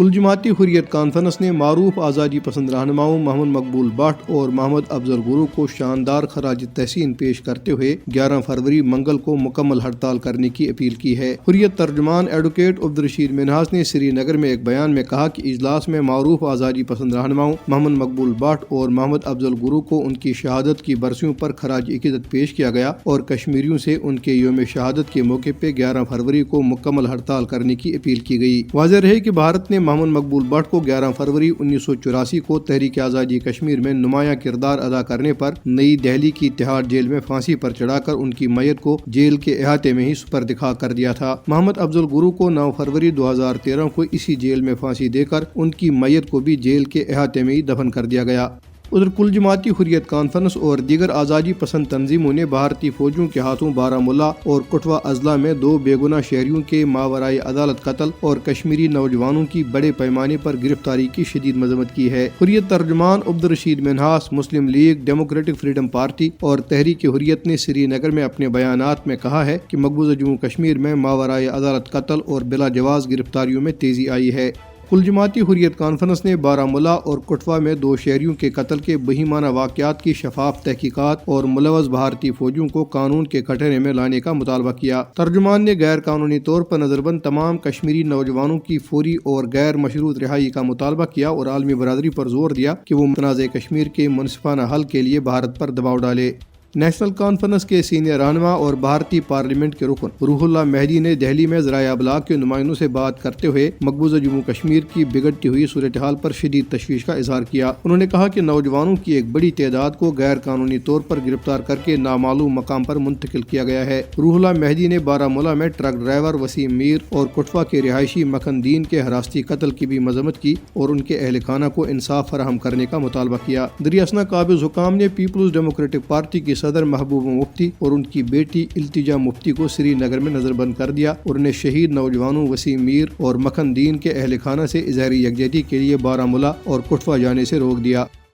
کل جماعتی حریت کانفرنس نے معروف آزادی پسند رہنماؤں محمد مقبول بٹ اور محمد افضل گرو کو شاندار خراج تحسین پیش کرتے ہوئے 11 فروری منگل کو مکمل ہڑتال کرنے کی اپیل کی ہے۔ حریت ترجمان ایڈوکیٹ عبدالرشید منہاس نے سری نگر میں ایک بیان میں کہا کہ اجلاس میں معروف آزادی پسند رہنماؤں محمد مقبول بٹ اور محمد افضل گرو کو ان کی شہادت کی برسیوں پر خراج عقیدت پیش کیا گیا اور کشمیریوں سے ان کے یوم شہادت کے موقع پہ 11 فروری کو مکمل ہڑتال کرنے کی اپیل کی گئی۔ واضح رہے کہ بھارت نے محمد مقبول بٹ کو 11 فروری 1984 کو تحریک آزادی کشمیر میں نمایاں کردار ادا کرنے پر نئی دہلی کی تہاڑ جیل میں پھانسی پر چڑھا کر ان کی میت کو جیل کے احاطے میں ہی سپرد کر دیا تھا۔ محمد افضل گرو کو 9 فروری 2013 کو اسی جیل میں پھانسی دے کر ان کی میت کو بھی جیل کے احاطے میں ہی دفن کر دیا گیا۔ ادھر کل جماعتی حریت کانفرنس اور دیگر آزادی پسند تنظیموں نے بھارتی فوجیوں کے ہاتھوں بارامولہ اور کٹھوا اضلاع میں 2 بے گناہ شہریوں کے ماورائے عدالت قتل اور کشمیری نوجوانوں کی بڑے پیمانے پر گرفتاری کی شدید مذمت کی ہے۔ حریت ترجمان عبدالرشید منہاس، مسلم لیگ، ڈیموکریٹک فریڈم پارٹی اور تحریک حریت نے سری نگر میں اپنے بیانات میں کہا ہے کہ مقبوضہ جموں کشمیر میں ماورائے عدالت قتل اور بلا جواز گرفتاریوں میں تیزی آئی ہے۔ کل جماعتی حریت کانفرنس نے بارامولہ اور کٹھوا میں 2 شہریوں کے قتل کے بہیمانہ واقعات کی شفاف تحقیقات اور ملوث بھارتی فوجیوں کو قانون کے کٹہرے میں لانے کا مطالبہ کیا۔ ترجمان نے غیر قانونی طور پر نظربند تمام کشمیری نوجوانوں کی فوری اور غیر مشروط رہائی کا مطالبہ کیا اور عالمی برادری پر زور دیا کہ وہ متنازع کشمیر کے منصفانہ حل کے لیے بھارت پر دباؤ ڈالے۔ نیشنل کانفرنس کے سینئر رہنما اور بھارتی پارلیمنٹ کے رکن روح اللہ مہدی نے دہلی میں ذرائع ابلاغ کے نمائندوں سے بات کرتے ہوئے مقبوضہ جموں کشمیر کی بگڑتی ہوئی صورتحال پر شدید تشویش کا اظہار کیا۔ انہوں نے کہا کہ نوجوانوں کی ایک بڑی تعداد کو غیر قانونی طور پر گرفتار کر کے نامعلوم مقام پر منتقل کیا گیا ہے۔ روح اللہ مہدی نے بارامولہ میں ٹرک ڈرائیور وسیم میر اور کٹھوا کے رہائشی مکھن دین کے حراستی قتل کی بھی مذمت کی اور ان کے اہل خانہ کو انصاف فراہم کرنے کا مطالبہ کیا۔ دریاسنا قابض حکام نے پیپلز ڈیموکریٹک پارٹی کی صدر محبوبہ مفتی اور ان کی بیٹی التجا مفتی کو سری نگر میں نظر بند کر دیا اور انہیں شہید نوجوانوں وسیم میر اور مکھن دین کے اہل خانہ سے اظہار یکجہتی کے لیے بارامولہ اور کٹھوا جانے سے روک دیا۔